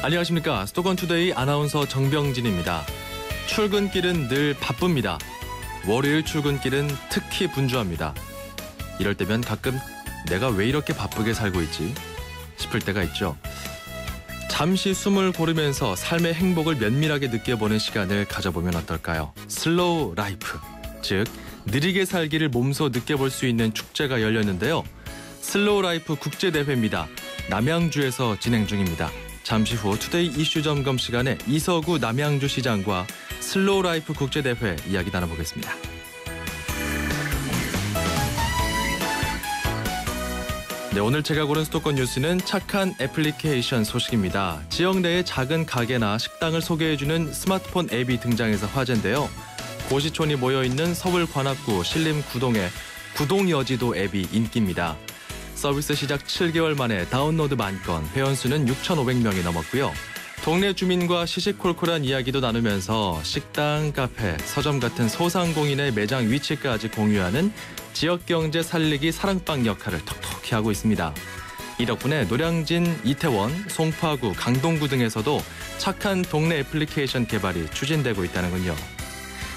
안녕하십니까. 수도권투데이 아나운서 정병진입니다. 출근길은 늘 바쁩니다. 월요일 출근길은 특히 분주합니다. 이럴 때면 가끔 내가 왜 이렇게 바쁘게 살고 있지 싶을 때가 있죠. 잠시 숨을 고르면서 삶의 행복을 면밀하게 느껴보는 시간을 가져보면 어떨까요? 슬로우 라이프, 즉 느리게 살기를 몸소 느껴볼 수 있는 축제가 열렸는데요. 슬로우 라이프 국제대회입니다. 남양주에서 진행 중입니다. 잠시 후 투데이 이슈 점검 시간에 이서구 남양주 시장과 슬로우 라이프 국제대회 이야기 나눠보겠습니다. 네, 오늘 제가 고른 수도권 뉴스는 착한 애플리케이션 소식입니다. 지역 내의 작은 가게나 식당을 소개해주는 스마트폰 앱이 등장해서 화제인데요. 고시촌이 모여있는 서울 관악구 신림 구동의 구동여지도 앱이 인기입니다. 서비스 시작 7개월 만에 다운로드 만건, 회원수는 6,500명이 넘었고요. 동네 주민과 시시콜콜한 이야기도 나누면서 식당, 카페, 서점 같은 소상공인의 매장 위치까지 공유하는 지역경제 살리기 사랑방 역할을 톡톡히 하고 있습니다. 이 덕분에 노량진, 이태원, 송파구, 강동구 등에서도 착한 동네 애플리케이션 개발이 추진되고 있다는군요.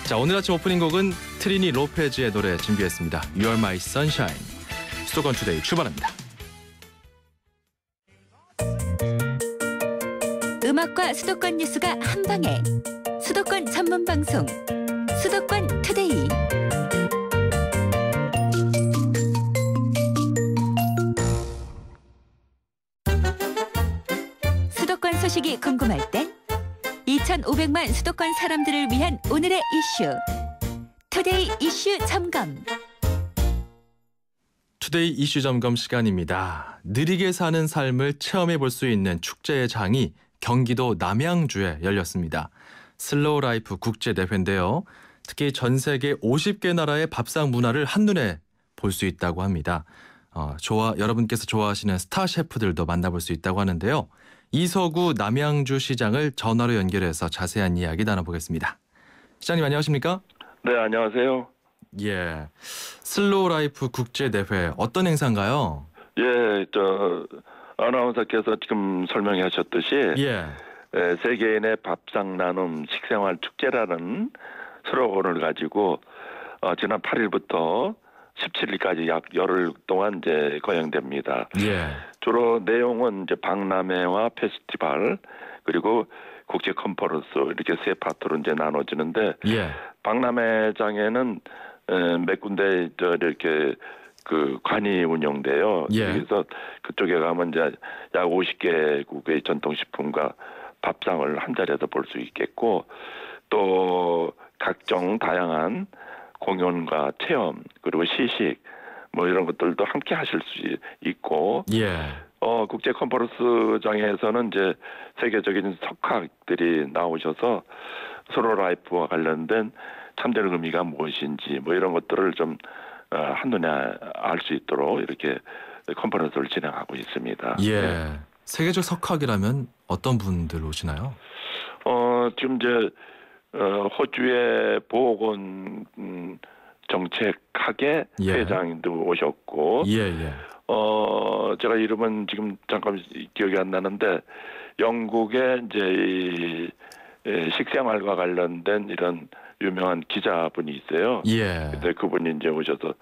자, 오늘 아침 오프닝 곡은 트리니 로페즈의 노래 준비했습니다. You're My Sunshine. 수도권 투데이 출발합니다. 음악과 수도권 뉴스가 한방에 수도권 전문 방송 수도권 투데이. 수도권 소식이 궁금할 땐 2,500만 수도권 사람들을 위한 오늘의 이슈 투데이 이슈 점검. 투데이 이슈 점검 시간입니다. 느리게 사는 삶을 체험해 볼 수 있는 축제의 장이 경기도 남양주에 열렸습니다. 슬로우 라이프 국제대회인데요. 특히 전 세계 50개 나라의 밥상 문화를 한눈에 볼 수 있다고 합니다. 여러분께서 좋아하시는 스타 셰프들도 만나볼 수 있다고 하는데요. 이서구 남양주 시장을 전화로 연결해서 자세한 이야기 나눠보겠습니다. 시장님 안녕하십니까? 네, 안녕하세요. 예, 슬로우 라이프 국제대회 어떤 행사인가요? 예, 아나운서께서 지금 설명하셨듯이 세계인의 밥상 나눔 식생활 축제라는 슬로건을 가지고 지난 8일부터 17일까지 약 열흘 동안 이제 거행됩니다. 예. 주로 내용은 이제 박람회와 페스티벌 그리고 국제 컨퍼런스 이렇게 세 파트로 이제 나눠지는데 박람회장에는 몇 군데 이렇게 그 관이 운영돼요. 그래서 그쪽에 가면 이제 약 50개국의 전통식품과 밥상을 한 자리에서 볼 수 있겠고, 또 각종 다양한 공연과 체험 그리고 시식 뭐 이런 것들도 함께 하실 수 있고, 국제 컨퍼런스장에서는 이제 세계적인 석학들이 나오셔서 슬로우 라이프와 관련된 참된 의미가 무엇인지 뭐 이런 것들을 좀 한눈에 알 수 있도록 이렇게 컨퍼런스를 진행하고 있습니다. 예. 세계적 석학이라면 어떤 분들 오시나요? 지금 이제 호주의 보건 정책학의 회장도 오셨고, 제가 이름은 지금 잠깐 기억이 안 나는데 영국의 이제 식생활과 관련된 이런 유명한 기자분이 있어요. 근데 그분이 이제 오셔서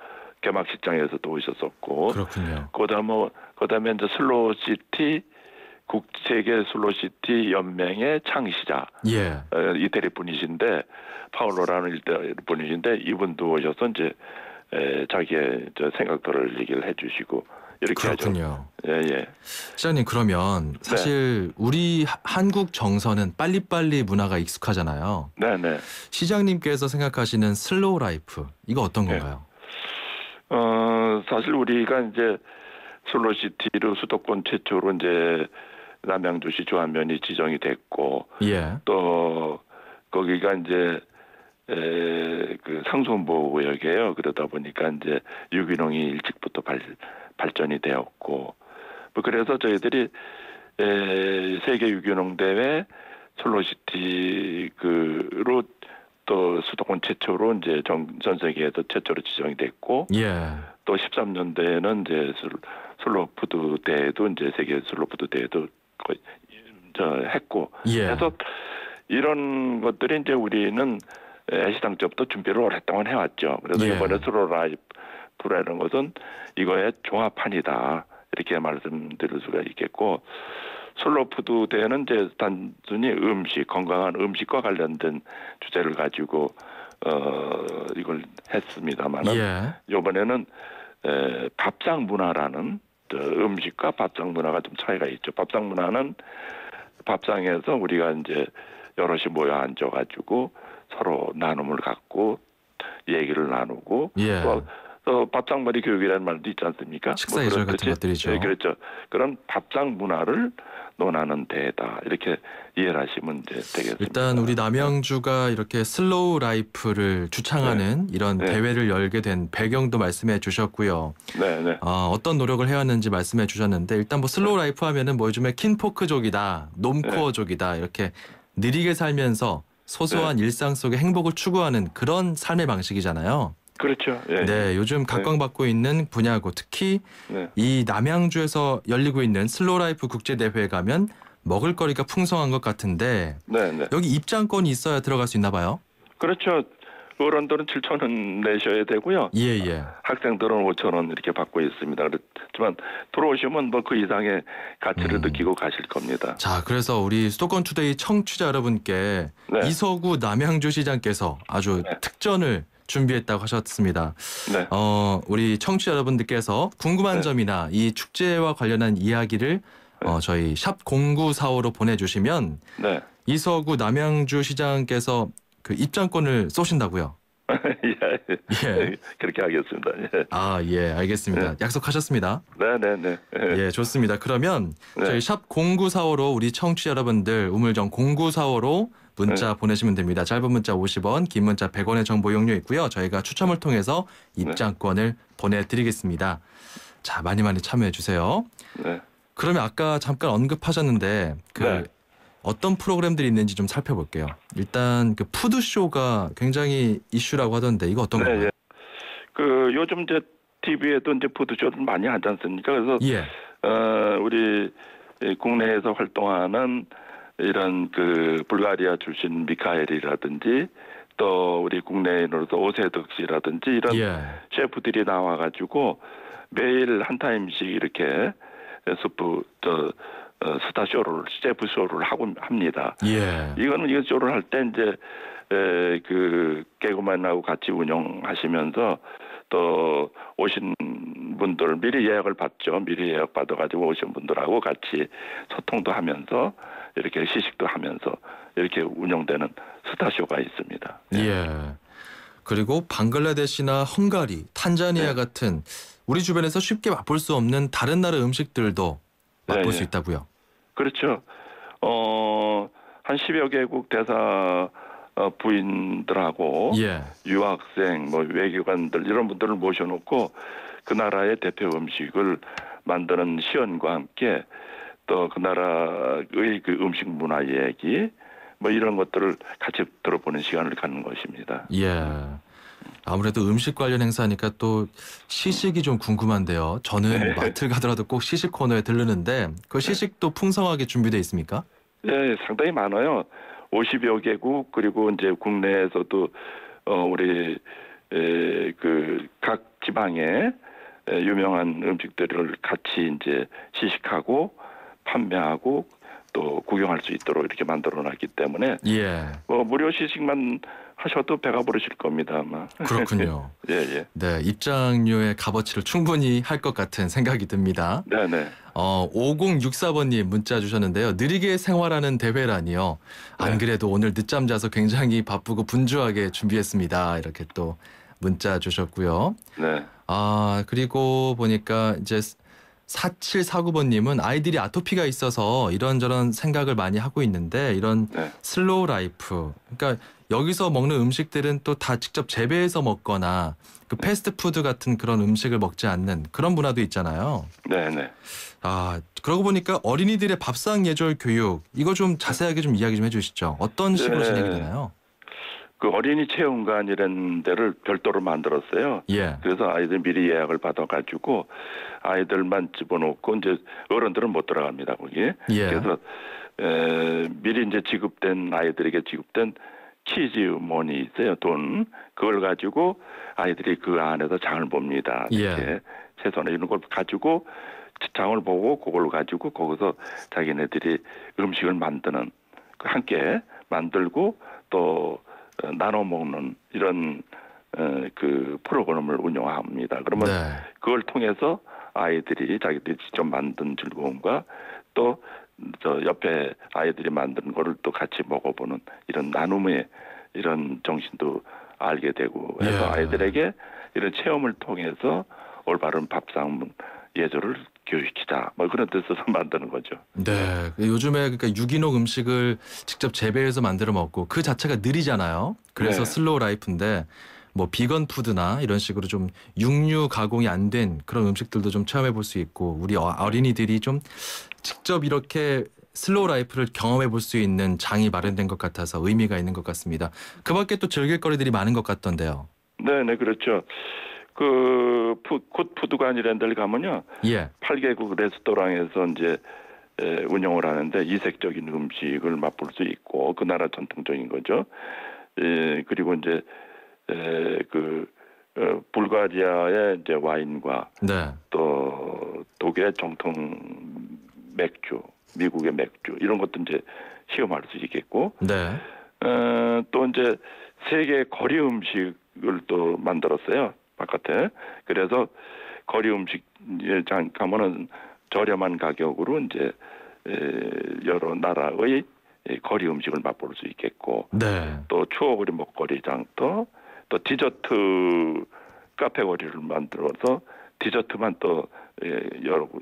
개막식장에서도 오셨었고. 그렇군요. 그다음에 이제 슬로우시티 국세계 슬로우시티 연맹의 창시자 이태리 분이신데 파울로라는 분이신데 이분도 오셔서 이제 자기의 생각들을 얘기를 해주시고 이렇게 그렇군요. 하죠. 시장님 그러면 사실 우리 한국 정서는 빨리빨리 문화가 익숙하잖아요. 네네. 시장님께서 생각하시는 슬로우 라이프 이거 어떤 건가요? 사실 우리가 이제 슬로우시티로 수도권 최초로 이제 남양주시 주안면이 지정이 됐고, 또 거기가 이제 그 상수원보구역이에요. 그러다 보니까 이제 유기농이 일찍부터 발전이 되었고, 뭐 그래서 저희들이 세계 유기농 대회 슬로우시티로 또 수도권 최초로 이제 전 세계에서 최초로 지정이 됐고, 또 13년도에는 이제 슬로푸드 대회도 이제 세계 슬로푸드 대회도 했고 예. 그래서 이런 것들이 이제 우리는 애시당 때부터 준비를 오랫동안 해왔죠. 그래서 예. 이번에 슬로우 라이프라는 것은 이거의 종합판이다 이렇게 말씀드릴 수가 있겠고 슬로우 푸드 대회는 이제 단순히 음식 건강한 음식과 관련된 주제를 가지고 이걸 했습니다만은 예. 이번에는 밥상 문화라는 음식과 밥상 문화가 좀 차이가 있죠. 밥상 문화는 밥상에서 우리가 이제 여럿이 모여 앉아가지고 서로 나눔을 갖고 얘기를 나누고 예. 또 밥상머리 교육이라는 말도 있지 않습니까? 식사 예절 같은 것들이죠. 네, 그렇죠. 그런 밥상 문화를 논하는 대회다 이렇게 이해를 하시면 이제 되겠습니다. 일단 우리 남양주가 이렇게 슬로우 라이프를 주창하는 이런 대회를 열게 된 배경도 말씀해 주셨고요. 네. 어떤 노력을 해왔는지 말씀해 주셨는데 일단 뭐 슬로우 라이프 하면은 뭐 요즘에 킨포크족이다, 놈코어족이다 이렇게 느리게 살면서 소소한 일상 속의 행복을 추구하는 그런 삶의 방식이잖아요. 그렇죠. 네, 요즘 각광받고 있는 분야고 특히 이 남양주에서 열리고 있는 슬로우 라이프 국제 대회에 가면 먹을거리가 풍성한 것 같은데 여기 입장권이 있어야 들어갈 수 있나 봐요. 그렇죠. 어른들은 7,000원 내셔야 되고요. 예. 학생들은 5,000원 이렇게 받고 있습니다. 그렇지만 들어오시면 뭐 그 이상의 가치를 느끼고 가실 겁니다. 자, 그래서 우리 수도권 투데이 청취자 여러분께 이서구 남양주 시장께서 아주 특전을 준비했다고 하셨습니다. 우리 청취자 여러분들께서 궁금한 점이나 이 축제와 관련한 이야기를 저희 샵 0945로 보내주시면 이서구 남양주 시장께서 그 입장권을 쏘신다고요. 예. 그렇게 하겠습니다. 예, 알겠습니다. 약속하셨습니다. 네. 예, 좋습니다. 그러면 저희 샵 0945로 우리 청취자 여러분들 우물정 0945로 문자 보내시면 됩니다. 짧은 문자 50원, 긴 문자 100원의 정보 이용료 있고요. 저희가 추첨을 통해서 입장권을 보내드리겠습니다. 자, 많이 참여해 주세요. 그러면 아까 잠깐 언급하셨는데 어떤 프로그램들이 있는지 좀 살펴볼게요. 일단 그 푸드쇼가 굉장히 이슈라고 하던데 이거 어떤 건가요? 그 요즘 이제 TV에도 이제 푸드쇼를 많이 하지 않습니까? 그래서 우리 국내에서 활동하는 이런 그 불가리아 출신 미카엘이라든지 또 우리 국내인으로서 오세득 씨라든지 이런 셰프들이 나와가지고 매일 한 타임씩 이렇게 스타 쇼를 셰프 쇼를 하고 합니다. 이거는 이거 쇼를 할 때 이제 그 개그맨하고 같이 운영하시면서 또 오신 분들 미리 예약을 받죠. 미리 예약 받아가지고 오신 분들하고 같이 소통도 하면서 이렇게 시식도 하면서 이렇게 운영되는 스타 쇼가 있습니다. 그리고 방글라데시나 헝가리, 탄자니아 같은 우리 주변에서 쉽게 맛볼 수 없는 다른 나라 음식들도 맛볼 수 있다고요. 그렇죠. 한 10여 개국 대사 부인들하고 유학생, 뭐 외교관들 이런 분들을 모셔놓고 그 나라의 대표 음식을 만드는 시연과 함께 또 그 나라의 그 음식 문화 얘기 뭐 이런 것들을 같이 들어보는 시간을 갖는 것입니다. 아무래도 음식 관련 행사니까 또 시식이 좀 궁금한데요. 저는 마트 가더라도 꼭 시식 코너에 들르는데 그 시식도 풍성하게 준비되어 있습니까? 상당히 많아요. 50여 개국 그리고 이제 국내에서도 우리 그 각 지방의 유명한 음식들을 같이 이제 시식하고 판매하고 또 구경할 수 있도록 이렇게 만들어놨기 때문에 뭐 무료 시식만 하셔도 배가 부르실 겁니다 아마. 그렇군요. 네, 입장료의 값어치를 충분히 할 것 같은 생각이 듭니다. 5064번님 문자 주셨는데요. 느리게 생활하는 대회라니요. 안 그래도 오늘 늦잠 자서 굉장히 바쁘고 분주하게 준비했습니다. 이렇게 또 문자 주셨고요. 그리고 보니까 이제 4749번님은 아이들이 아토피가 있어서 이런저런 생각을 많이 하고 있는데 이런 슬로우 라이프, 그러니까 여기서 먹는 음식들은 또 다 직접 재배해서 먹거나 그 패스트푸드 같은 그런 음식을 먹지 않는 그런 문화도 있잖아요. 그러고 보니까 어린이들의 밥상 예절 교육 이거 좀 자세하게 좀 이야기 좀 해주시죠. 어떤 식으로 진행이 되나요? 그 어린이 체험관이라는 데를 별도로 만들었어요. 그래서 아이들 미리 예약을 받아가지고 아이들만 집어넣고 이제 어른들은 못 들어갑니다 거기에. 그래서 미리 이제 아이들에게 지급된 키즈 머니 있어요. 돈. 그걸 가지고 아이들이 그 안에서 장을 봅니다. 이렇게 채소나 이런 걸 가지고 장을 보고 그걸 가지고 거기서 자기네들이 음식을 만드는 함께 만들고 또 나눠 먹는 이런 그 프로그램을 운영합니다. 그러면 그걸 통해서 아이들이 자기들이 직접 만든 즐거움과 또 저 옆에 아이들이 만든 거를 또 같이 먹어보는 이런 나눔의 이런 정신도 알게 되고 해서 아이들에게 이런 체험을 통해서 올바른 밥상 예절을 교육시키자 뭐 그런 뜻에서 만드는 거죠. 네, 요즘에 그러니까 유기농 음식을 직접 재배해서 만들어 먹고 그 자체가 느리잖아요. 그래서 슬로우 라이프인데 뭐 비건 푸드나 이런 식으로 좀 육류 가공이 안 된 그런 음식들도 좀 체험해 볼 수 있고 우리 어린이들이 좀 직접 이렇게 슬로우 라이프를 경험해 볼 수 있는 장이 마련된 것 같아서 의미가 있는 것 같습니다. 그 밖에 또 즐길 거리들이 많은 것 같던데요. 네, 그렇죠. 그 굿푸드관 이런 데를 가면요. 8개국 레스토랑에서 이제 운영을 하는데 이색적인 음식을 맛볼 수 있고 그 나라 전통적인 거죠. 그리고 이제 불가리아의 이제 와인과 또 독일의 정통 맥주, 미국의 맥주 이런 것도 이제 시험할 수 있겠고, 또 이제 세계 거리 음식을 또 만들었어요 바깥에. 그래서 거리 음식장 가면은 저렴한 가격으로 이제 여러 나라의 거리 음식을 맛볼 수 있겠고, 또 추억의 먹거리장터, 또 디저트 카페 거리를 만들어서 디저트만 또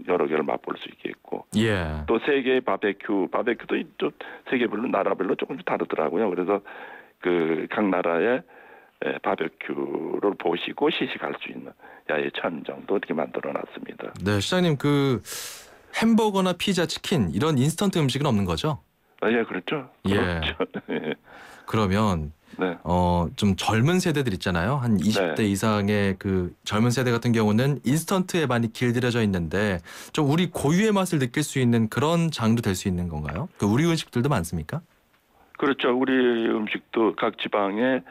여러 개를 맛볼 수 있겠고, 또 세계 바베큐도 이쪽 세계별로 나라별로 조금씩 다르더라고요. 그래서 그 각 나라의 바베큐를 보시고 시식할 수 있는 야외 체험장도 이렇게 만들어놨습니다. 네, 시장님 그 햄버거나 피자, 치킨 이런 인스턴트 음식은 없는 거죠? 예, 그렇죠. 그러면 좀 젊은 세대들 있잖아요. 한 20대 이상의 그 젊은 세대 같은 경우는 인스턴트에 많이 길들여져 있는데 좀 우리 고유의 맛을 느낄 수 있는 그런 장도 될 수 있는 건가요? 그 우리 음식들도 많습니까? 그렇죠. 우리 음식도 각 지방에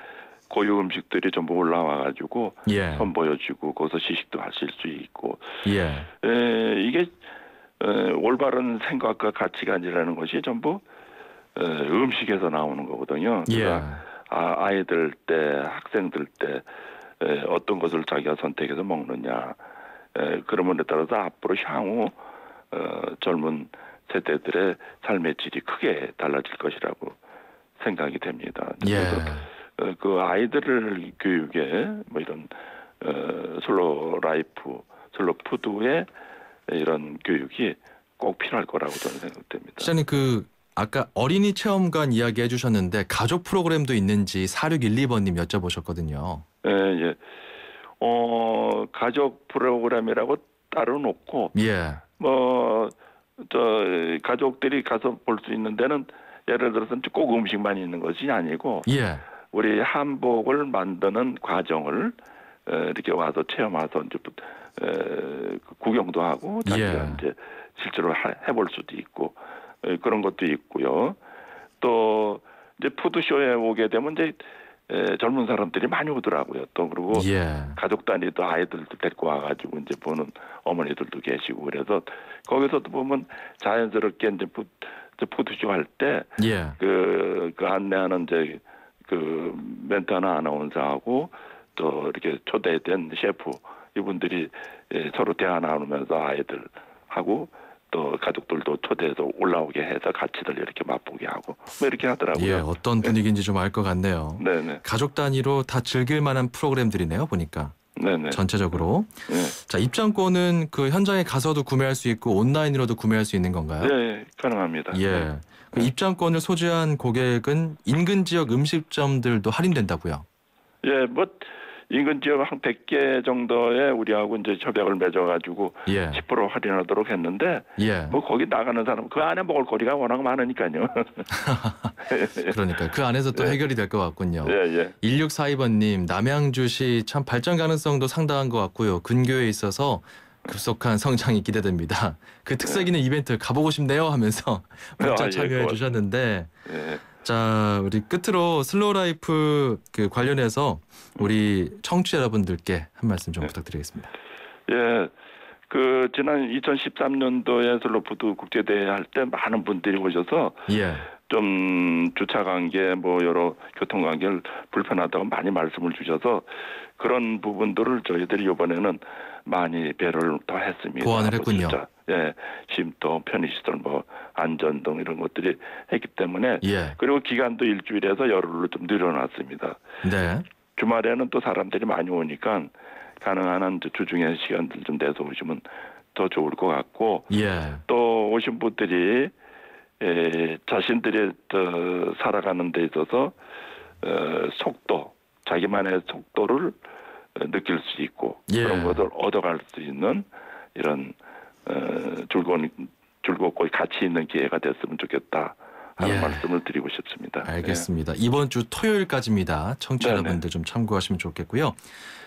고유 음식들이 전부 올라와가지고 선보여주고 거기서 시식도 하실 수 있고 이게 올바른 생각과 가치관이라는 것이 전부 음식에서 나오는 거거든요. 그러니까 아이들 때, 학생들 때 어떤 것을 자기가 선택해서 먹느냐 그런 것에 따라서 앞으로 향후 젊은 세대들의 삶의 질이 크게 달라질 것이라고 생각이 됩니다. 그래서 그 아이들을 교육에 뭐 이런 슬로우 라이프, 슬로우 푸드의 이런 교육이 꼭 필요할 거라고 저는 생각됩니다. 시장님 그 아까 어린이 체험관 이야기 해주셨는데 가족 프로그램도 있는지 4612번님 여쭤보셨거든요. 예. 가족 프로그램이라고 따로 놓고 가족들이 가서 볼 수 있는 데는 예를 들어서 꼭 음식만 있는 것이 아니고 우리 한복을 만드는 과정을 이렇게 와서 체험 와서 이제 구경도 하고 자기가 이제 실제로 해볼 수도 있고 그런 것도 있고요. 또 이제 푸드쇼에 오게 되면 이제 젊은 사람들이 많이 오더라고요. 또 그리고 가족 단위도 아이들도 데리고 와가지고 이제 보는 어머니들도 계시고 그래서 거기서도 보면 자연스럽게 이제 푸드쇼 할 때 그 안내하는 이제 그 멘토나 아나운서하고 또 이렇게 초대된 셰프 이분들이 서로 대화 나누면서 아이들하고 또 가족들도 초대해서 올라오게 해서 같이들 이렇게 맛보게 하고 뭐 이렇게 하더라고요. 어떤 분위기인지 좀 알 것 같네요. 가족 단위로 다 즐길 만한 프로그램들이네요, 보니까. 전체적으로. 자, 입장권은 그 현장에 가서도 구매할 수 있고 온라인으로도 구매할 수 있는 건가요? 네, 가능합니다. 그 입장권을 소지한 고객은 인근 지역 음식점들도 할인된다고요? 뭐 인근 지역 한 100개 정도에 우리하고 이제 협약을 맺어가지고 10% 할인하도록 했는데 뭐 거기 나가는 사람 그 안에 먹을 거리가 워낙 많으니까요. 그러니까 그 안에서 또 해결이 될 것 같군요. 1642번님 남양주시 참 발전 가능성도 상당한 것 같고요. 근교에 있어서 급속한 성장이 기대됩니다. 그 특색 있는 이벤트 가보고 싶네요 하면서 문자 참여해 주셨는데 자, 우리 끝으로 슬로우 라이프 그 관련해서 우리 청취자 여러분들께 한 말씀 좀 부탁드리겠습니다. 예. 그 지난 2013년도에 슬로푸드 국제대회 할 때 많은 분들이 오셔서 좀 주차 관계 뭐 여러 교통 관계를 불편하다고 많이 말씀을 주셔서 그런 부분들을 저희들이 이번에는 많이 배려를 더 했습니다. 보완을 했군요. 예, 쉼터, 편의시설, 뭐 안전 등 이런 것들이 했기 때문에 그리고 기간도 일주일에서 열흘로 좀 늘어났습니다. 네. 주말에는 또 사람들이 많이 오니까 가능한 한 주중에 시간들 좀 내서 오시면 더 좋을 것 같고 또 오신 분들이 자신들이 살아가는 데 있어서 속도, 자기만의 속도를 느낄 수 있고 그런 것을 얻어갈 수 있는 이런 즐겁고 가치 있는 기회가 됐으면 좋겠다 하는 말씀을 드리고 싶습니다. 알겠습니다. 이번 주 토요일까지입니다. 청취자 여러분들 좀 참고하시면 좋겠고요.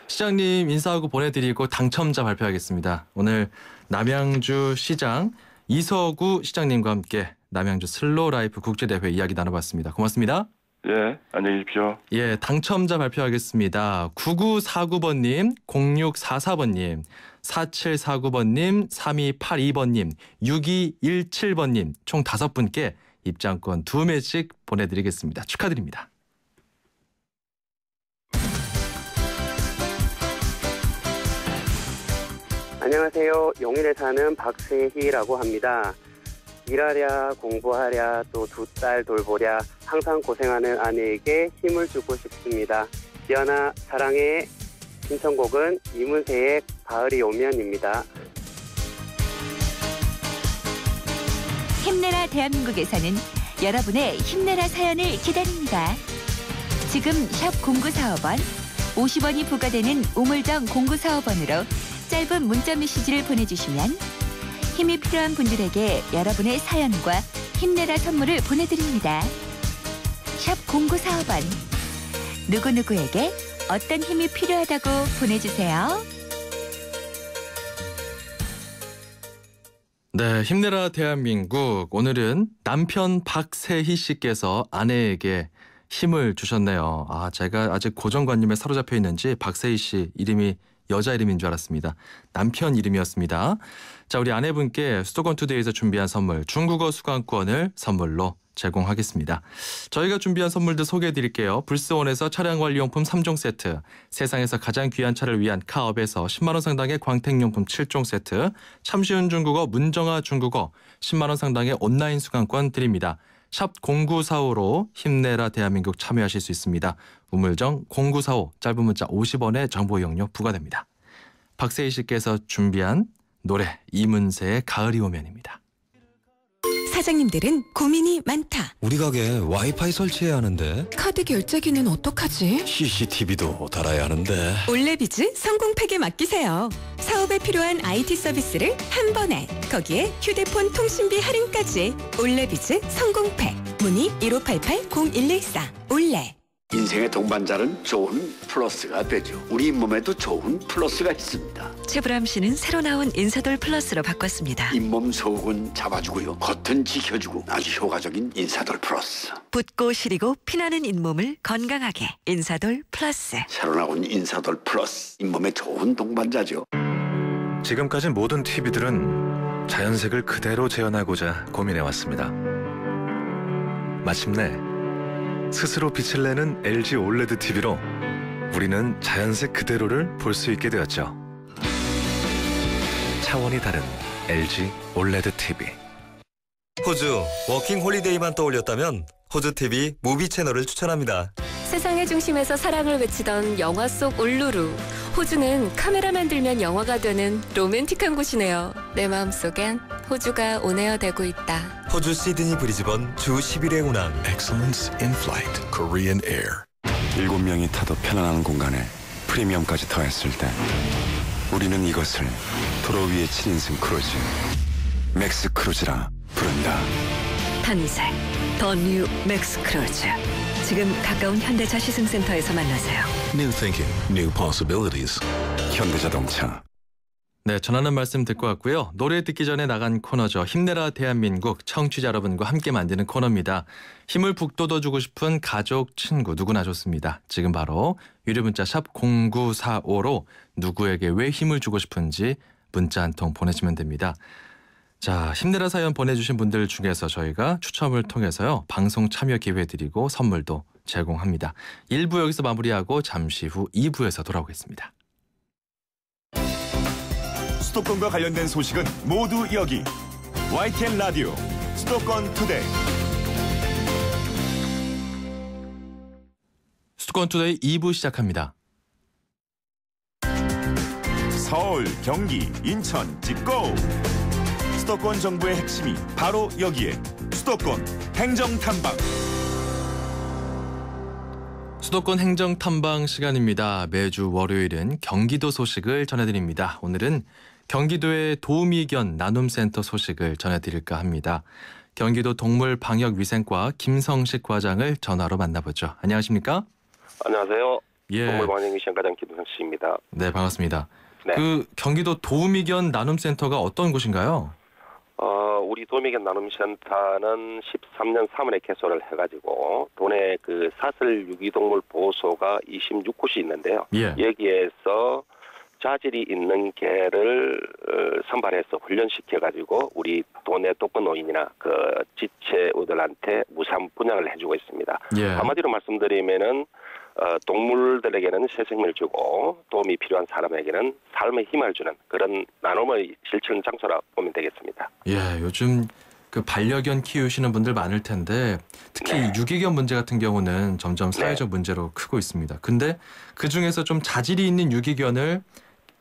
시장님 인사하고 보내드리고 당첨자 발표하겠습니다. 오늘 남양주 시장 이서구 시장님과 함께 남양주 슬로우 라이프 국제대회 이야기 나눠봤습니다. 고맙습니다. 예, 안녕히 계십시오. 예, 당첨자 발표하겠습니다. 9949번님, 0644번님, 4749번님, 3282번님, 6217번님 총 5분께 입장권 2매씩 보내드리겠습니다. 축하드립니다. 안녕하세요. 용인에 사는 박세희라고 합니다. 일하랴 공부하랴 또 2딸 돌보랴 항상 고생하는 아내에게 힘을 주고 싶습니다. 지연아 사랑해. 신청곡은 이문세의 가을이 오면입니다. 힘내라 대한민국에서는 여러분의 힘내라 사연을 기다립니다. 지금 샵 0945번 50원이 부과되는 우물정 0945번으로 짧은 문자 메시지를 보내주시면 힘이 필요한 분들에게 여러분의 사연과 힘내라 선물을 보내드립니다. 샵 0945번 누구누구에게 어떤 힘이 필요하다고 보내주세요. 네, 힘내라 대한민국. 오늘은 남편 박세희 씨께서 아내에게 힘을 주셨네요. 아, 제가 아직 고정관념에 사로잡혀 있는지 박세희 씨 이름이 여자 이름인 줄 알았습니다. 남편 이름이었습니다. 자, 우리 아내분께 수도권 투데이에서 준비한 선물 중국어 수강권을 선물로 제공하겠습니다. 저희가 준비한 선물들 소개해드릴게요. 불스원에서 차량관리용품 3종 세트, 세상에서 가장 귀한 차를 위한 카업에서 10만 원 상당의 광택용품 7종 세트, 참쉬운 중국어 문정아 중국어 10만 원 상당의 온라인 수강권 드립니다. 샵 0945로 힘내라 대한민국 참여하실 수 있습니다. 우물정 0945 짧은 문자 50원의 정보 이용료 부과됩니다. 박세희 씨께서 준비한 노래 이문세의 가을이 오면입니다. 사장님들은 고민이 많다. 우리 가게 와이파이 설치해야 하는데 카드 결제기는 어떡하지? CCTV도 달아야 하는데 올레비즈 성공팩에 맡기세요. 사업에 필요한 IT 서비스를 한 번에 거기에 휴대폰 통신비 할인까지 올레비즈 성공팩 문의 1588-0114 올레. 인생의 동반자는 좋은 플러스가 되죠. 우리 몸에도 좋은 플러스가 있습니다. 최불암 씨는 새로 나온 인사돌 플러스로 바꿨습니다. 잇몸 속은 잡아주고요. 겉은 지켜주고 아주 효과적인 인사돌 플러스. 붓고 시리고 피나는 잇몸을 건강하게 인사돌 플러스. 새로 나온 인사돌 플러스. 잇몸에 좋은 동반자죠. 지금까지 모든 TV들은 자연색을 그대로 재현하고자 고민해왔습니다. 마침내 스스로 빛을 내는 LG 올레드 TV로 우리는 자연색 그대로를 볼 수 있게 되었죠. 차원이 다른 LG 올레드 TV. 호주 워킹 홀리데이만 떠올렸다면 호주TV 무비 채널을 추천합니다. 세상의 중심에서 사랑을 외치던 영화 속 울루루. 호주는 카메라만 들면 영화가 되는 로맨틱한 곳이네요. 내 마음속엔 호주가 온에어 되고 있다. 호주 시드니 브리즈번 주 10일의 운항. Excellence in Flight Korean Air. 7명이 타도 편안한 공간에 프리미엄까지 더했을 때 우리는 이것을 도로 위의 7인승 크루즈 맥스 크루즈라 부른다. 탄생 더 뉴 맥스 크루즈. 지금 가까운 현대차 시승센터에서 만나세요. New thinking, new possibilities. 현대자동차. 네, 전하는 말씀 듣고 왔고요. 노래 듣기 전에 나간 코너죠. 힘내라 대한민국, 청취자 여러분과 함께 만드는 코너입니다. 힘을 북돋워주고 싶은 가족, 친구 누구나 좋습니다. 지금 바로 유료문자 샵 0945로 누구에게 왜 힘을 주고 싶은지 문자 한 통 보내주시면 됩니다. 자, 힘내라 사연 보내주신 분들 중에서 저희가 추첨을 통해서요. 방송 참여 기회 드리고 선물도 제공합니다. 1부 여기서 마무리하고 잠시 후 2부에서 돌아오겠습니다. 수도권과 관련된 소식은 모두 여기. YTN 라디오 수도권 투데이. 수도권 투데이 2부 시작합니다. 서울, 경기, 인천, 집고. 수도권 정보의 핵심이 바로 여기에. 수도권 행정탐방. 수도권 행정탐방 시간입니다. 매주 월요일은 경기도 소식을 전해드립니다. 오늘은 경기도의 도우미견 나눔센터 소식을 전해드릴까 합니다. 경기도 동물방역위생과 김성식 과장을 전화로 만나보죠. 안녕하십니까? 안녕하세요. 예. 동물방역위생과장 김성식입니다. 네, 반갑습니다. 네. 그 경기도 도우미견 나눔센터가 어떤 곳인가요? 우리 도우미견 나눔센터는 13년 3월에 개소를 해가지고 도내 그 사슬 유기동물 보호소가 26곳이 있는데요. 예. 여기에서 자질이 있는 개를 선발해서 훈련시켜가지고 우리 도내 독거노인이나 그 지체우들한테 무상 분양을 해주고 있습니다. 예. 한마디로 말씀드리면은 동물들에게는 새 생명을 주고 도움이 필요한 사람에게는 삶의 힘을 주는 그런 나눔의 실천 장소라 보면 되겠습니다. 예, 요즘 그 반려견 키우시는 분들 많을 텐데 특히 네. 유기견 문제 같은 경우는 점점 사회적 문제로 크고 있습니다. 근데 그중에서 좀 자질이 있는 유기견을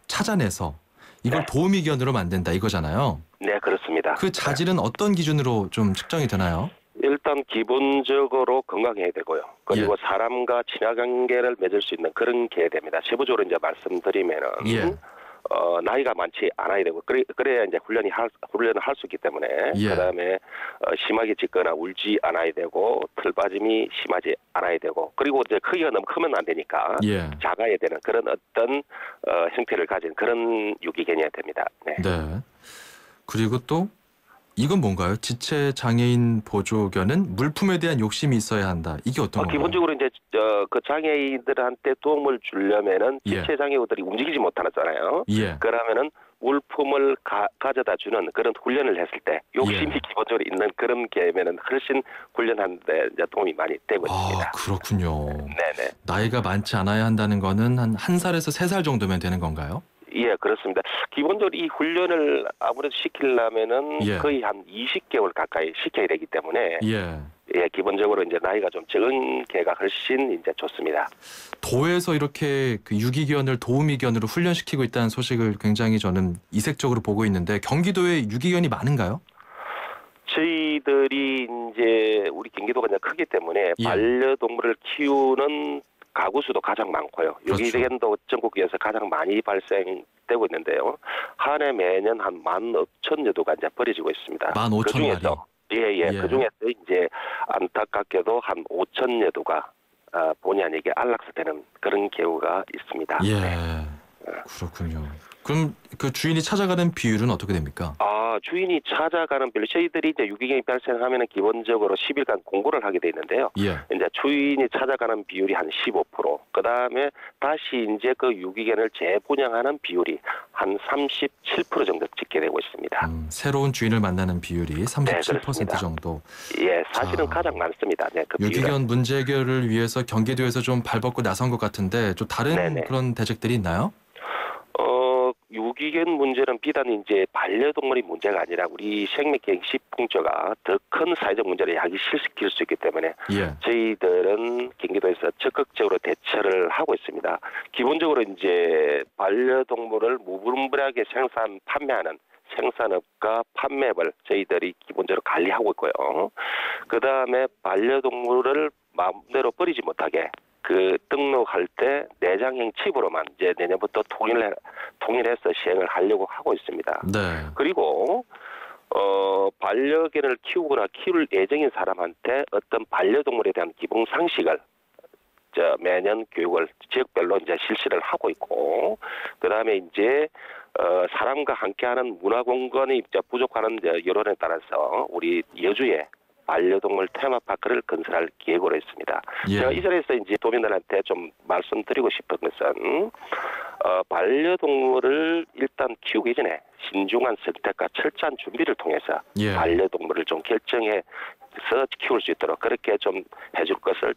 찾아내서 이걸 도우미견으로 만든다 이거잖아요. 네, 그렇습니다. 그 자질은 어떤 기준으로 좀 측정이 되나요? 일단 기본적으로 건강해야 되고요. 그리고 사람과 친화관계를 맺을 수 있는 그런 게 됩니다. 세부적으로 이제 말씀드리면은 나이가 많지 않아야 되고 그래야 이제 훈련을 할 수 있기 때문에 그다음에 심하게 짖거나 울지 않아야 되고 털빠짐이 심하지 않아야 되고 그리고 이제 크기가 너무 크면 안 되니까 작아야 되는 그런 어떤 형태를 가진 그런 유기견이어야 됩니다. 네. 네. 그리고 또 이건 뭔가요? 지체 장애인 보조견은 물품에 대한 욕심이 있어야 한다. 이게 어떤 건가요? 기본적으로 이제 그 장애인들한테 도움을 주려면은 지체 장애우들이 움직이지 못하잖아요. 그러면은 물품을 가져다 주는 그런 훈련을 했을 때 욕심이 기본적으로 있는 그런 개면은 훨씬 훈련하는데 이제 도움이 많이 되고 있습니다. 아, 그렇군요. 네네. 나이가 많지 않아야 한다는 거는 한 1살에서 3살 정도면 되는 건가요? 예, 그렇습니다. 기본적으로 이 훈련을 아무래도 시키려면은 거의 한 20개월 가까이 시켜야 되기 때문에 기본적으로 이제 나이가 좀 적은 개가 훨씬 이제 좋습니다. 도에서 이렇게 그 유기견을 도우미견으로 훈련시키고 있다는 소식을 굉장히 저는 이색적으로 보고 있는데 경기도에 유기견이 많은가요? 저희들이 이제 우리 경기도가 이제 크기 때문에 반려동물을 키우는 가구 수도 가장 많고요. 유기견도 전국에서 가장 많이 발생되고 있는데요. 한 해 매년 한 15,000여 도가 이제 버려지고 있습니다. 15,000마리. 그 중에서 이제 안타깝게도 한 5,000여 도가 본의 아니게 안락사되는 그런 경우가 있습니다. 그렇군요. 그럼 그 주인이 찾아가는 비율은 어떻게 됩니까? 주인이 찾아가는 비율 저희들이 이제 유기견이 발생하면은 기본적으로 10일간 공고를 하게 돼 있는데요. 이제 주인이 찾아가는 비율이 한 15%. 그다음에 다시 이제 그 유기견을 재분양하는 비율이 한 37% 정도 찍게 되고 있습니다. 새로운 주인을 만나는 비율이 37% 정도. 사실은 가장 많습니다. 그 유기견 비율은. 문제 해결을 위해서 경기도에서 좀 발벗고 나선 것 같은데 좀 다른 그런 대책들이 있나요? 유기견 문제는 비단 이제 반려동물이 문제가 아니라 우리 생명갱식풍조가 더 큰 사회적 문제를 야기시킬 수 있기 때문에 저희들은 경기도에서 적극적으로 대처를 하고 있습니다. 기본적으로 이제 반려동물을 무분별하게 판매하는 생산업과 판매업을 저희들이 기본적으로 관리하고 있고요. 그 다음에 반려동물을 마음대로 버리지 못하게 그 등록할 때 내장형 칩으로만 이제 내년부터 통일해서 시행을 하려고 하고 있습니다. 그리고 반려견을 키우거나 키울 예정인 사람한테 어떤 반려동물에 대한 기본 상식을 매년 교육을 지역별로 이제 실시를 하고 있고, 그 다음에 이제 사람과 함께하는 문화공간이 부족하는 여론에 따라서 우리 여주에 반려동물 테마파크를 건설할 계획으로 했습니다. 예. 제가 이 자리에서 이제 도민들한테 좀 말씀드리고 싶은 것은 반려동물을 일단 키우기 전에 신중한 선택과 철저한 준비를 통해서 예. 반려동물을 좀 결정해서 키울 수 있도록 그렇게 좀 해줄 것을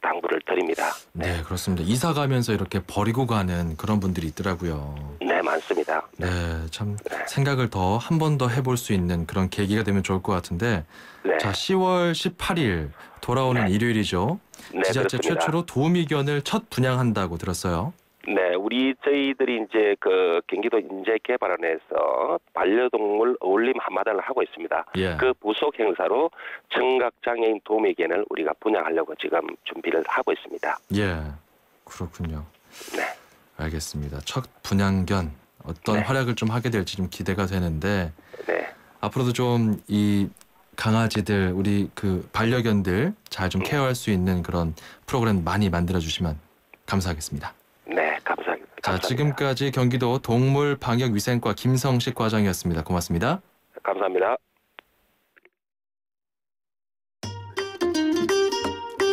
당부를 드립니다. 네, 그렇습니다. 이사 가면서 이렇게 버리고 가는 그런 분들이 있더라고요. 네, 많습니다. 네, 참 생각을 더 한 번 더 해볼 수 있는 그런 계기가 되면 좋을 것 같은데 네. 자, 10월 18일 돌아오는 일요일이죠. 네, 지자체 그렇습니다. 최초로 도우미견을 첫 분양한다고 들었어요. 네, 저희들이 이제 그 경기도 인재개발원에서 반려동물 어울림 한마당을 하고 있습니다. 예. 그 부속 행사로 청각장애인 도우미견을 우리가 분양하려고 지금 준비를 하고 있습니다. 예, 그렇군요. 네. 알겠습니다. 첫 분양견 어떤 네. 활약을 좀 하게 될지 좀 기대가 되는데 네. 앞으로도 좀 이 강아지들 우리 그 반려견들 잘 좀 케어할 수 있는 그런 프로그램 많이 만들어 주시면 감사하겠습니다. 네, 감사합니다. 자, 지금까지 경기도 동물방역위생과 김성식 과장이었습니다. 고맙습니다. 감사합니다.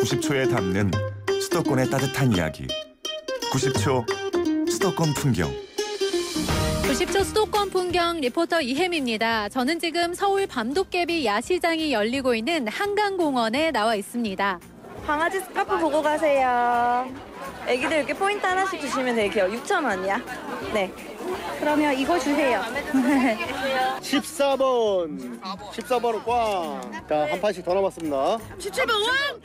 90초에 담는 수도권의 따뜻한 이야기. 90초 수도권 풍경. 90초 수도권 풍경 리포터 이혜미입니다. 저는 지금 서울 밤도깨비 야시장이 열리고 있는 한강공원에 나와 있습니다. 강아지 스카프 보고 가세요. 애기들 이렇게 포인트 하나씩 주시면 되게요. 6,000원이야. 네. 그러면 이거 주세요. 14번. 14번은 꽝. 자, 한 판씩 더 남았습니다. 17번 왕!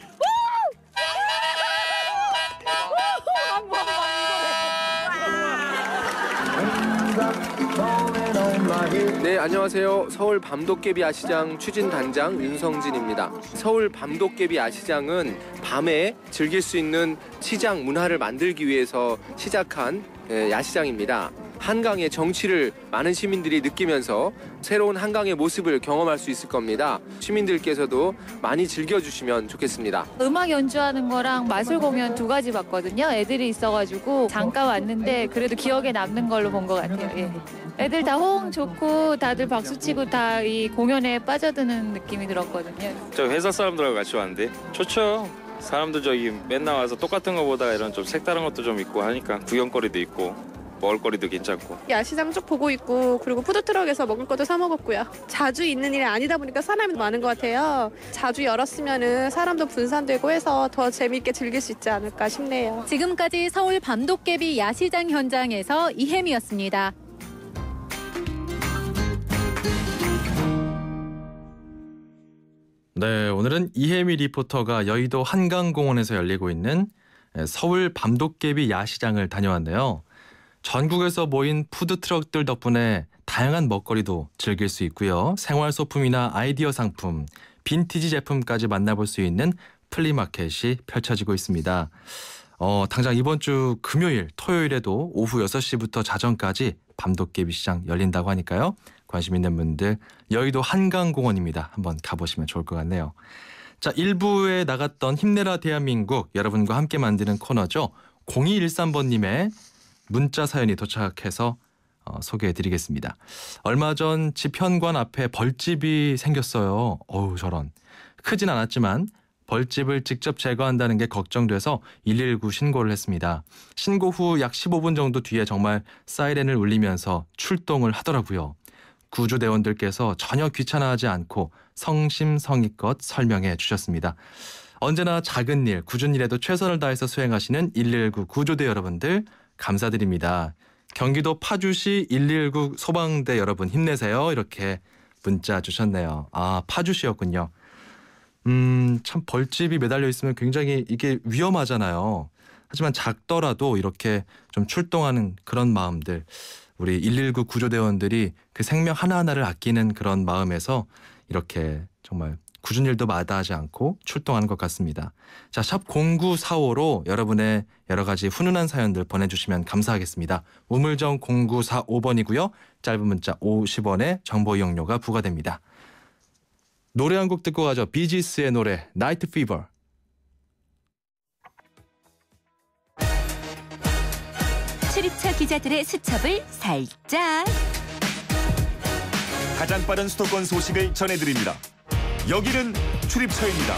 네, 안녕하세요. 서울 밤도깨비 야시장 추진단장 윤성진입니다. 서울 밤도깨비 야시장은 밤에 즐길 수 있는 시장 문화를 만들기 위해서 시작한 야시장입니다. 한강의 정취를 많은 시민들이 느끼면서 새로운 한강의 모습을 경험할 수 있을 겁니다. 시민들께서도 많이 즐겨주시면 좋겠습니다. 음악 연주하는 거랑 마술 공연 두 가지 봤거든요. 애들이 있어가지고 잠깐 왔는데 그래도 기억에 남는 걸로 본 것 같아요. 예. 애들 다 호응 좋고 다들 박수치고 다 이 공연에 빠져드는 느낌이 들었거든요. 저 회사 사람들하고 같이 왔는데 좋죠. 사람들 저기 맨날 와서 똑같은 거보다 이런 좀 색다른 것도 좀 있고 하니까 구경거리도 있고 먹을거리도 괜찮고. 야시장 쭉 보고 있고 그리고 푸드트럭에서 먹을 것도 사 먹었고요. 자주 있는 일이 아니다 보니까 사람이 많은 것 같아요. 자주 열었으면은 사람도 분산되고 해서 더 재미있게 즐길 수 있지 않을까 싶네요. 지금까지 서울 밤도깨비 야시장 현장에서 이혜미였습니다. 네, 오늘은 이혜미 리포터가 여의도 한강공원에서 열리고 있는 서울 밤도깨비 야시장을 다녀왔네요. 전국에서 모인 푸드트럭들 덕분에 다양한 먹거리도 즐길 수 있고요. 생활소품이나 아이디어 상품, 빈티지 제품까지 만나볼 수 있는 플리마켓이 펼쳐지고 있습니다. 당장 이번 주 금요일, 토요일에도 오후 6시부터 자정까지 밤도깨비 시장 열린다고 하니까요. 관심 있는 분들 여의도 한강공원입니다. 한번 가보시면 좋을 것 같네요. 자, 1부에 나갔던 힘내라 대한민국 여러분과 함께 만드는 코너죠. 0213번님의 문자 사연이 도착해서 소개해드리겠습니다. 얼마 전 집 현관 앞에 벌집이 생겼어요. 어우, 저런. 크진 않았지만 벌집을 직접 제거한다는 게 걱정돼서 119 신고를 했습니다. 신고 후 약 15분 정도 뒤에 정말 사이렌을 울리면서 출동을 하더라고요. 구조대원들께서 전혀 귀찮아하지 않고 성심성의껏 설명해 주셨습니다. 언제나 작은 일, 굳은 일에도 최선을 다해서 수행하시는 119 구조대 여러분들 감사드립니다. 경기도 파주시 119 소방대 여러분 힘내세요. 이렇게 문자 주셨네요. 아, 파주시였군요. 참 벌집이 매달려 있으면 굉장히 이게 위험하잖아요. 하지만 작더라도 이렇게 좀 출동하는 그런 마음들, 우리 119 구조대원들이 그 생명 하나하나를 아끼는 그런 마음에서 이렇게 정말 굳은 일도 마다하지 않고 출동하는 것 같습니다. 자, 샵 0945로 여러분의 여러 가지 훈훈한 사연들 보내주시면 감사하겠습니다. 우물정 0945번이고요. 짧은 문자 50원의 정보 이용료가 부과됩니다. 노래 한 곡 듣고 가죠. 비지스의 노래 나이트 피버. 출입처 기자들의 수첩을 살짝. 가장 빠른 수도권 소식을 전해드립니다. 여기는 출입처입니다.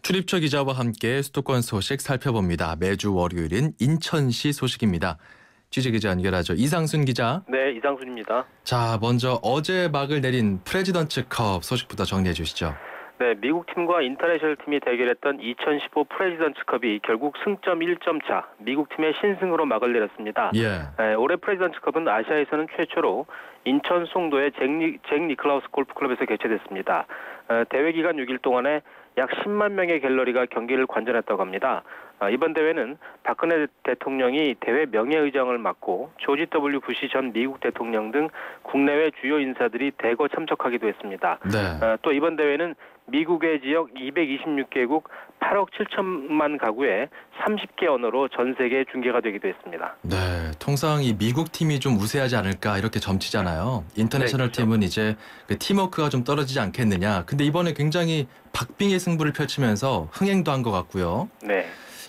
출입처 기자와 함께 수도권 소식 살펴봅니다. 매주 월요일인 인천시 소식입니다. 취재기자 연결하죠. 이상순 기자. 네, 이상순입니다. 자, 먼저 어제 막을 내린 프레지던츠컵 소식부터 정리해 주시죠. 네, 미국 팀과 인터내셔널 팀이 대결했던 2015 프레지던츠컵이 결국 승점 1점 차, 미국 팀의 신승으로 막을 내렸습니다. 네, 올해 프레지던츠컵은 아시아에서는 최초로 인천 송도의 잭 니클라우스 골프클럽에서 개최됐습니다. 대회 기간 6일 동안에 약 10만 명의 갤러리가 경기를 관전했다고 합니다. 이번 대회는 박근혜 대통령이 대회 명예의장을 맡고 조지 W. 부시 전 미국 대통령 등 국내외 주요 인사들이 대거 참석하기도 했습니다. 네. 또 이번 대회는 미국의 지역 226개국 8억 7천만 가구에 30개 언어로 전 세계에 중계가 되기도 했습니다. 네, 통상 이 미국 팀이 좀 우세하지 않을까 이렇게 점치잖아요. 인터내셔널 네, 그렇죠. 팀은 이제 그 팀워크가 좀 떨어지지 않겠느냐. 근데 이번에 굉장히 박빙의 승부를 펼치면서 흥행도 한 것 같고요. 네.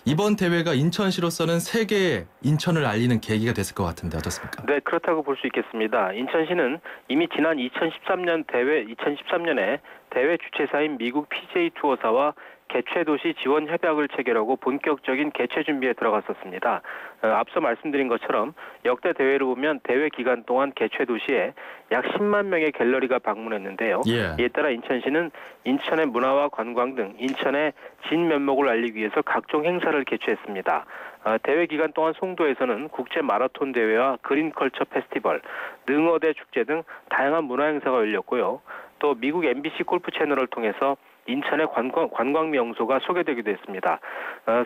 이번 대회가 인천시로서는 세계에 인천을 알리는 계기가 됐을 것 같은데 어떻습니까? 네, 그렇다고 볼 수 있겠습니다. 인천시는 이미 지난 2013년에 대회 주최사인 미국 PGA 투어사와 개최도시 지원 협약을 체결하고 본격적인 개최 준비에 들어갔었습니다. 앞서 말씀드린 것처럼 역대 대회를 보면 대회 기간 동안 개최 도시에 약 10만 명의 갤러리가 방문했는데요. 이에 따라 인천시는 인천의 문화와 관광 등 인천의 진면목을 알리기 위해서 각종 행사를 개최했습니다. 대회 기간 동안 송도에서는 국제 마라톤 대회와 그린컬처 페스티벌, 능어대 축제 등 다양한 문화 행사가 열렸고요. 또 미국 MBC 골프 채널을 통해서 인천의 관광 명소가 소개되기도 했습니다.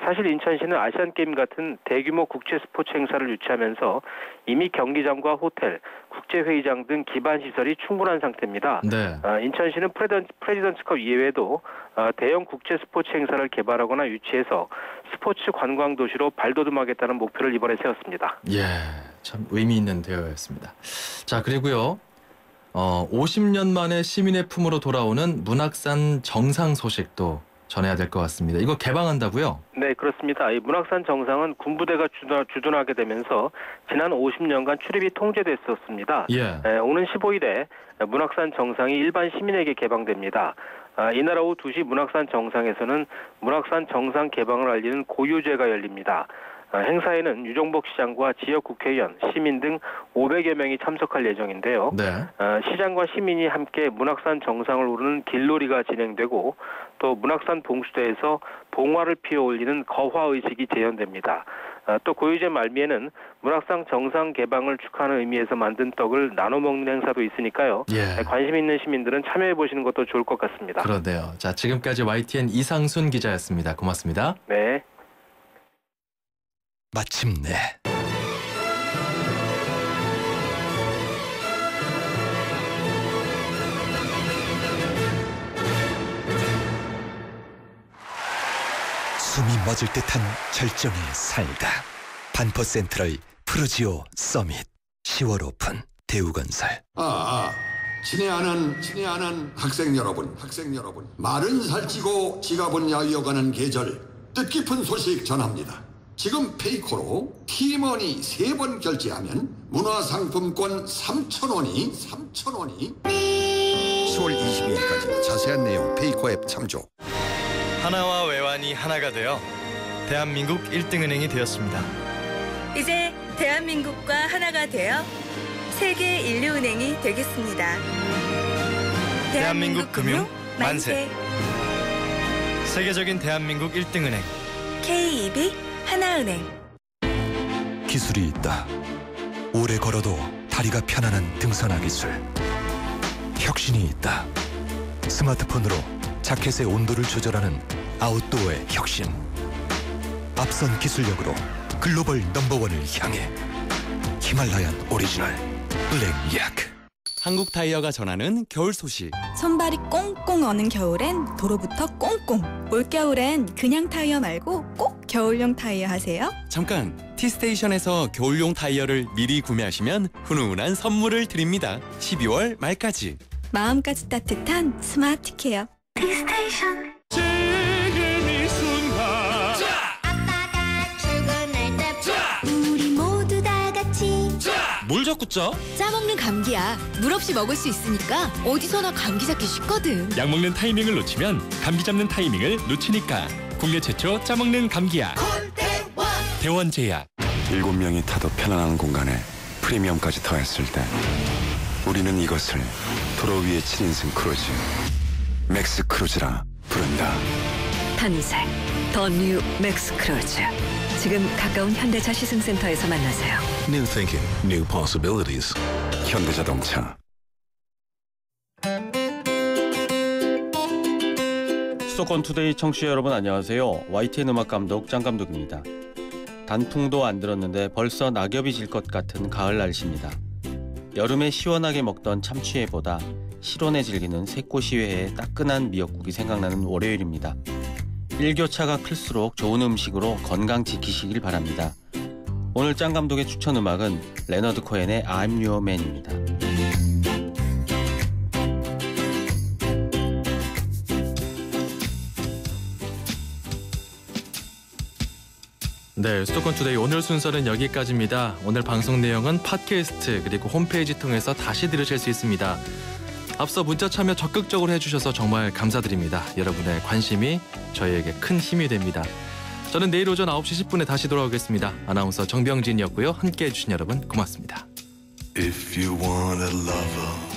사실 인천시는 아시안게임 같은 대규모 국제 스포츠 행사를 유치하면서 이미 경기장과 호텔, 국제회의장 등 기반 시설이 충분한 상태입니다. 네. 인천시는 프레지던츠컵 이외에도 대형 국제 스포츠 행사를 개발하거나 유치해서 스포츠 관광 도시로 발돋움하겠다는 목표를 이번에 세웠습니다. 예, 참 의미 있는 대회였습니다. 자, 그리고요. 50년 만에 시민의 품으로 돌아오는 문학산 정상 소식도 전해야 될 것 같습니다. 이거 개방한다고요? 네, 그렇습니다. 이 문학산 정상은 군부대가 주둔하게 되면서 지난 50년간 출입이 통제됐었습니다. 오는 15일에 문학산 정상이 일반 시민에게 개방됩니다. 이날 오후 2시 문학산 정상에서는 문학산 정상 개방을 알리는 고유제가 열립니다. 행사에는 유정복 시장과 지역 국회의원, 시민 등 500여 명이 참석할 예정인데요. 시장과 시민이 함께 문학산 정상을 오르는 길놀이가 진행되고 또 문학산 봉수대에서 봉화를 피워 올리는 거화의식이 재현됩니다. 또 고유제 말미에는 문학산 정상 개방을 축하하는 의미에서 만든 떡을 나눠 먹는 행사도 있으니까요. 관심 있는 시민들은 참여해 보시는 것도 좋을 것 같습니다. 그런데요. 자, 지금까지 YTN 이상순 기자였습니다. 고맙습니다. 네. 마침내 숨이 멎을 듯한 절정에 살다. 반포 센트럴 프루지오 서밋 10월 오픈 대우건설. 친애하는 학생 여러분, 마른 살찌고 지갑은 야위어가는 계절, 뜻깊은 소식 전합니다. 지금 페이코로 티머니 3번 결제하면 문화상품권 3,000원이 10월 22일까지 자세한 내용 페이코 앱 참조. 하나와 외환이 하나가 되어 대한민국 1등은행이 되었습니다. 이제 대한민국과 하나가 되어 세계 인류은행이 되겠습니다. 대한민국 금융 만세. 세계적인 대한민국 1등은행 KEB 하나은행. 기술이 있다. 오래 걸어도 다리가 편안한 등산화 기술. 혁신이 있다. 스마트폰으로 자켓의 온도를 조절하는 아웃도어의 혁신. 앞선 기술력으로 글로벌 넘버원을 향해 히말라얀 오리지널 블랙야크. 한국 타이어가 전하는 겨울 소식. 손발이 꽁꽁 어는 겨울엔 도로부터 꽁꽁. 올겨울엔 그냥 타이어 말고 꼭 겨울용 타이어 하세요. 잠깐, T스테이션에서 겨울용 타이어를 미리 구매하시면 훈훈한 선물을 드립니다. 12월 말까지. 마음까지 따뜻한 스마트 케어. T스테이션. 지금 이 순간 뭘 자꾸 짜? 짜먹는 감기야. 물 없이 먹을 수 있으니까 어디서나 감기 잡기 쉽거든. 약 먹는 타이밍을 놓치면 감기 잡는 타이밍을 놓치니까. 국내 최초 짜먹는 감기약. 대원제약. 7명이 타도 편안한 공간에 프리미엄까지 더했을 때 우리는 이것을 도로 위의 7인승 크루즈 맥스 크루즈라 부른다. 탄생 더 뉴 맥스 크루즈. 지금 가까운 현대차 시승센터에서 만나세요. New thinking, new possibilities. 현대자동차. 수도권 투데이 청취자 여러분 안녕하세요. YTN 음악 감독 짱 감독입니다. 단풍도 안 들었는데 벌써 낙엽이 질 것 같은 가을 날씨입니다. 여름에 시원하게 먹던 참치회보다 실온에 즐기는 새꼬시회의 따끈한 미역국이 생각나는 월요일입니다. 일교차가 클수록 좋은 음식으로 건강 지키시길 바랍니다. 오늘 짱 감독의 추천 음악은 레너드 코헨의 I'm Your Man입니다. 네, 수도권 투데이 오늘 순서는 여기까지입니다. 오늘 방송 내용은 팟캐스트 그리고 홈페이지 통해서 다시 들으실 수 있습니다. 앞서 문자 참여 적극적으로 해주셔서 정말 감사드립니다. 여러분의 관심이 저희에게 큰 힘이 됩니다. 저는 내일 오전 9시 10분에 다시 돌아오겠습니다. 아나운서 정병진이었고요. 함께해 주신 여러분 고맙습니다. If you want a lover